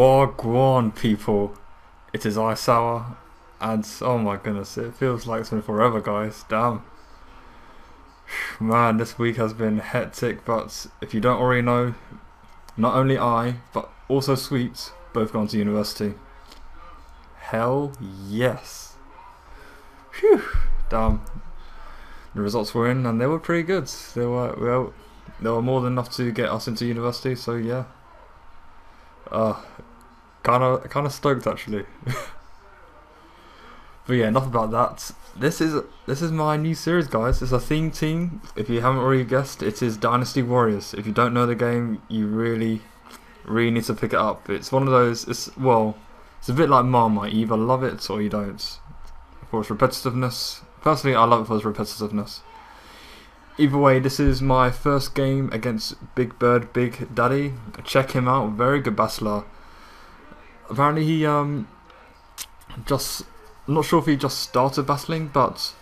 Wagwan people, it is Ice Hour, and oh my goodness, it feels like it's been forever, guys. Damn, man, this week has been hectic. But if you don't already know, not only I, but also Sweet, both gone to university. Hell yes. Phew, damn. The results were in, and they were pretty good. They were, well, they were more than enough to get us into university. So yeah. Kind of stoked actually. But yeah, enough about that. This is my new series, guys. It's a theme team. If you haven't already guessed, it is Dynasty Warriors. If you don't know the game, you really need to pick it up. It's one of those. It's a bit like Marmite. You either love it or you don't. For its repetitiveness. Personally, I love it for its repetitiveness. Either way, this is my first game against BigBirdBigDaddy. Check him out, very good battler. Apparently he I'm not sure if he just started battling, but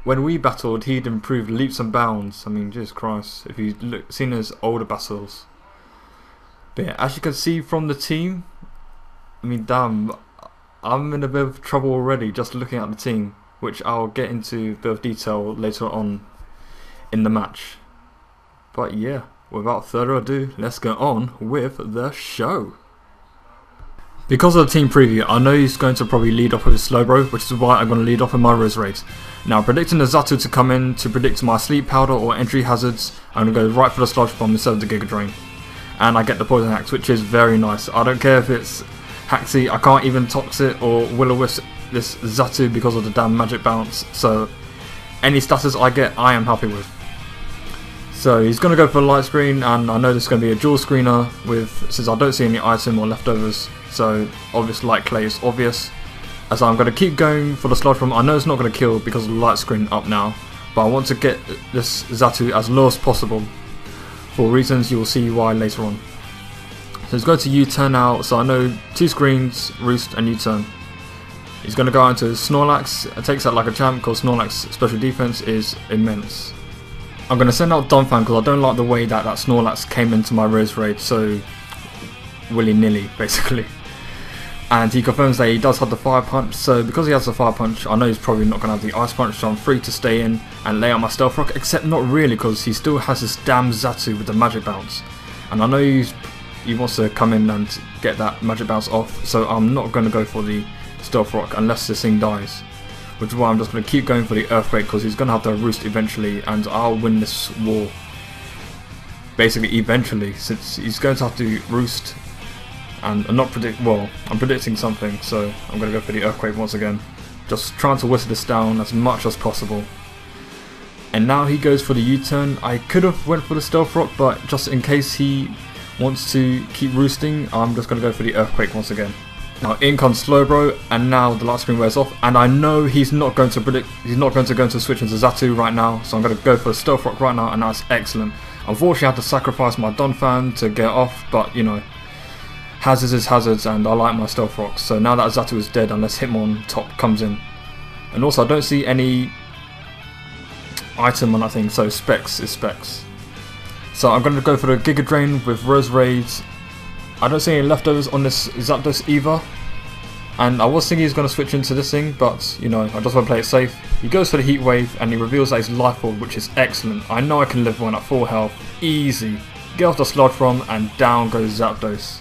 when we battled he'd improved leaps and bounds. I mean, Jesus Christ, if you've seen his older battles. But yeah, as you can see from the team, I mean, damn, I'm in a bit of trouble already just looking at the team, which I'll get into a bit of detail later on in the match. But yeah, without further ado, let's go on with the show. Because of the team preview, I know he's going to probably lead off with his Slowbro, which is why I'm going to lead off with my Riz Raid. Now, predicting the Zatu to come in to predict my Sleep Powder or entry hazards, I'm going to go right for the Sludge Bomb instead of the Giga Drain. And I get the Poison Axe, which is very nice. I don't care if it's Haxy, I can't even Tox it or Will-O-Wisp this Zatu because of the damn Magic Bounce. So any status I get, I am happy with. So he's going to go for Light Screen, and I know this is going to be a dual screener since I don't see any item or leftovers. So obvious Light Clay is obvious. As I'm going to keep going for the Sludge Bomb. I know it's not going to kill because of the Light Screen up now, but I want to get this Zatu as low as possible for reasons you will see why later on. So he's going to U-turn out, so I know 2 screens, Roost and U-turn. He's going to go into Snorlax. It takes out like a champ because Snorlax's special defense is immense. I'm going to send out Donphan because I don't like the way that Snorlax came into my Riz Raid so willy-nilly, basically. And he confirms that he does have the Fire Punch, so because he has the Fire Punch, I know he's probably not going to have the Ice Punch, so I'm free to stay in and lay out my Stealth Rock, except not really because he still has this damn Zatu with the Magic Bounce. And I know he wants to come in and get that Magic Bounce off, so I'm not going to go for the Stealth Rock unless this thing dies. Which is why I'm just going to keep going for the Earthquake because he's going to have to Roost eventually and I'll win this war. Basically eventually, since he's going to have to Roost and I'm predicting something, so I'm going to go for the Earthquake once again. Just trying to whistle this down as much as possible. And now he goes for the U-turn. I could have went for the Stealth Rock, but just in case he wants to keep roosting, I'm just going to go for the Earthquake once again. Now in comes Slowbro, and now the Light Screen wears off, and I know he's not going to go into switch into Zatu right now, so I'm going to go for a Stealth Rock right now, and that's excellent. Unfortunately I had to sacrifice my Donphan to get off, but you know, hazards is hazards, and I like my Stealth Rocks, so now that Zatu is dead unless Hitmon top comes in. And also I don't see any item on that thing, so Specs is Specs. So I'm going to go for the Giga Drain with Rose Raids. I don't see any leftovers on this Zapdos either, and I was thinking he's going to switch into this thing, but you know, I just want to play it safe. He goes for the Heat Wave and he reveals that he's Life Orb, which is excellent. I know I can live one at full health, easy. Get off the Sludge Bomb and down goes Zapdos.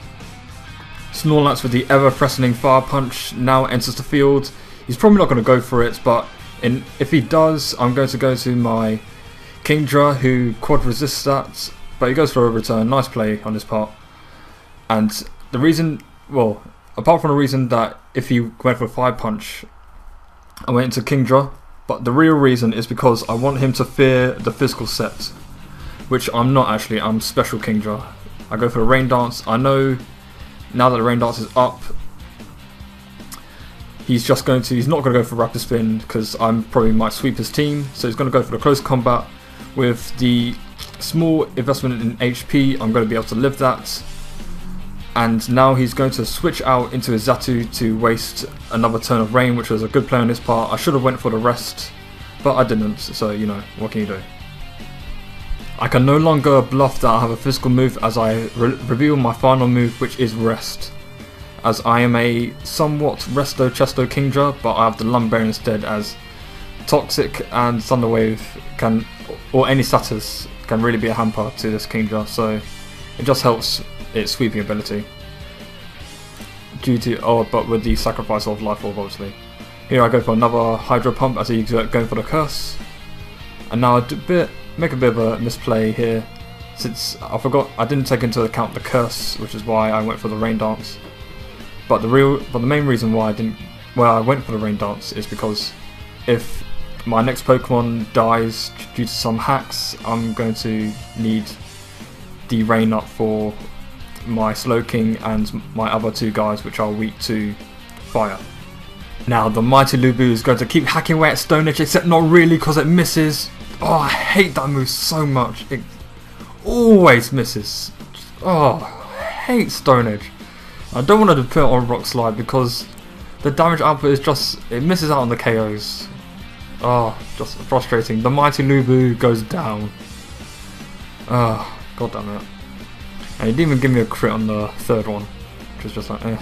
Snorlax with the ever-threatening Fire Punch now enters the field. He's probably not going to go for it, but if he does, I'm going to go to my Kingdra, who quad resists that, but he goes for a return. Nice play on his part. And the reason, well, apart from the reason that if he went for a Fire Punch, I went into Kingdra, but the real reason is because I want him to fear the physical set, which I'm not actually. I'm special Kingdra. I go for a Rain Dance. I know now that the Rain Dance is up, he's not going to go for Rapid Spin because I'm probably might sweep his team, so he's going to go for the Close Combat with the small investment in HP. I'm going to be able to live that. And now he's going to switch out into his Zatu to waste another turn of Rain, which was a good play on his part. I should have went for the rest, but I didn't, so you know, what can you do? I can no longer bluff that I have a physical move as I reveal my final move, which is Rest. as I am a somewhat resto chesto kingdra, but I have the lumber instead, as toxic and thunderwave can, or any status can really be a hamper to this kingdra, so it just helps its sweeping ability due to, but with the sacrifice of life orb obviously. Here I go for another hydro pump as he's going for the curse, and now I make a bit of a misplay here, since I forgot I didn't take into account the curse, which is why I went for the rain dance. But the main reason why I went for the rain dance is because if my next Pokemon dies due to some hacks, I'm going to need the rain up for my Slowking and my other two guys, which are weak to fire. Now the mighty Lubu is going to keep hacking away at Stone Edge, except not really because it misses. Oh, I hate that move so much. It always misses. Oh, I hate Stone Edge. I don't want to put it on Rock Slide because the damage output is just, it misses out on the KOs. Oh, just frustrating. The mighty Lubu goes down. Oh, god damn it. And he didn't even give me a crit on the third one, which is just like, eh.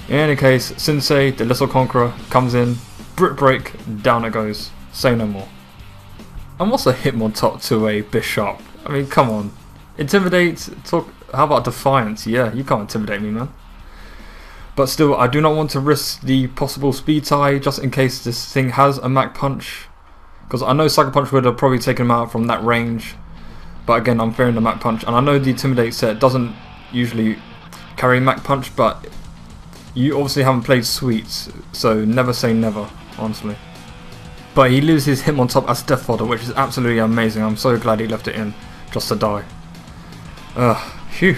In any case, Sensei, the Little Conqueror, comes in, Brick Break, down it goes. Say no more. And what's a Hitmontop to a Bishop? I mean, come on. Intimidate, talk. How about Defiance? Yeah, you can't intimidate me, man. But still, I do not want to risk the possible speed tie just in case this thing has a Mach Punch. Because I know Sucker Punch would have probably taken him out from that range. But again, I'm fearing the Mach Punch. And I know the Intimidate set doesn't usually carry Mach Punch, but you obviously haven't played Sweets, so never say never, honestly. But he leaves his Hitmontop as Death Fodder, which is absolutely amazing. I'm so glad he left it in, just to die. Phew.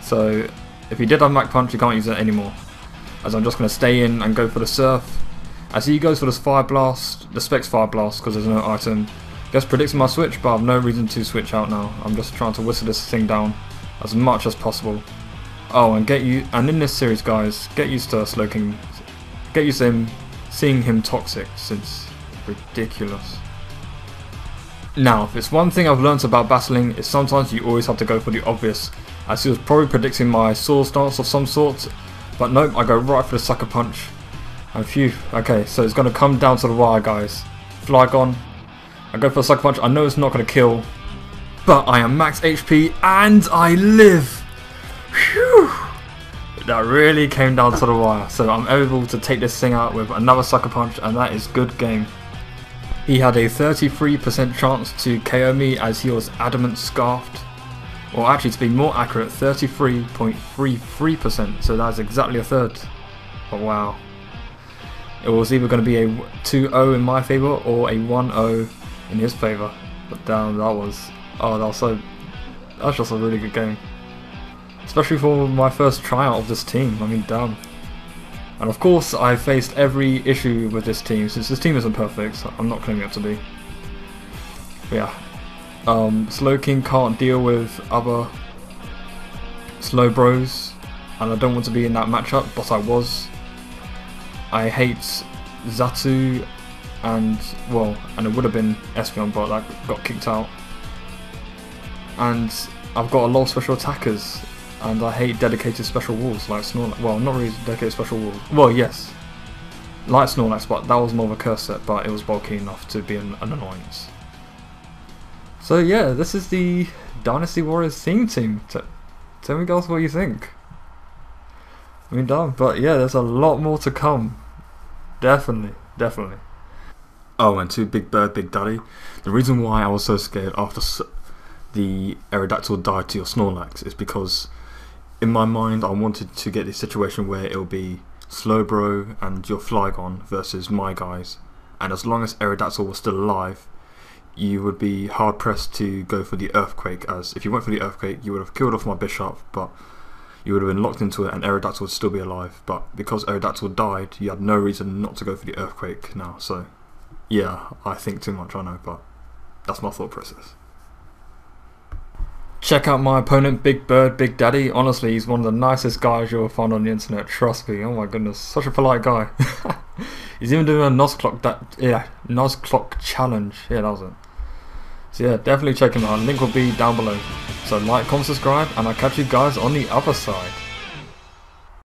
So, if he did have Mach Punch, you can't use it anymore. As I'm just going to stay in and go for the Surf. As he goes for this Fire Blast, the Specs Fire Blast, because there's no item. Just predicting my switch, but I have no reason to switch out now. I'm just trying to whistle this thing down as much as possible. Oh, and in this series, guys, get used to Slowking. Get used to him, seeing him toxic, since ridiculous. Now, if it's one thing I've learnt about battling, is sometimes you always have to go for the obvious, as he was probably predicting my Swords Dance of some sort, but nope, I go right for the Sucker Punch, and phew, okay, so it's going to come down to the wire, guys. Flygon, I go for the Sucker Punch, I know it's not going to kill, but I am max HP, and I live! Phew! That really came down to the wire, so I'm able to take this thing out with another Sucker Punch, and that is good game. He had a 33% chance to KO me as he was Adamant Scarfed, or actually to be more accurate, 33.33%, so that's exactly a third. But wow. It was either going to be a 2-0 in my favour or a 1-0 in his favour. But damn, that was just a really good game. Especially for my first tryout of this team, I mean damn. And of course I faced every issue with this team, since this team isn't perfect, so I'm not claiming it to be. But yeah. Slowking can't deal with other slow bros, and I don't want to be in that matchup, but I was. I hate Xatu and it would have been Espeon, but that got kicked out. And I've got a lot of special attackers, and I hate dedicated special walls like Snorlax. Well, not really dedicated special walls. Well, yes, like Snorlax, but that was more of a curse set, but it was bulky enough to be an annoyance. So yeah, this is the Dynasty Warriors theme team. Tell me guys what you think. I mean, damn, but yeah, there's a lot more to come. Definitely. Oh, and to BigBirdBigDaddy, the reason why I was so scared after the Aerodactyl died to your Snorlax is because in my mind I wanted to get this situation where it'll be Slowbro and your Flygon versus my guys, and as long as Aerodactyl was still alive, you would be hard pressed to go for the Earthquake, as if you went for the Earthquake you would have killed off my Bishop, but you would have been locked into it and Aerodactyl would still be alive. But because Aerodactyl died, you had no reason not to go for the Earthquake now. So yeah, I think too much, I know, but that's my thought process. Check out my opponent, BigBirdBigDaddy. Honestly, he's one of the nicest guys you'll find on the internet, trust me. Oh my goodness, such a polite guy. He's even doing a Nuzlocke challenge. Yeah, that was it. So yeah, definitely check him out. Link will be down below. So like, comment, subscribe, and I'll catch you guys on the other side.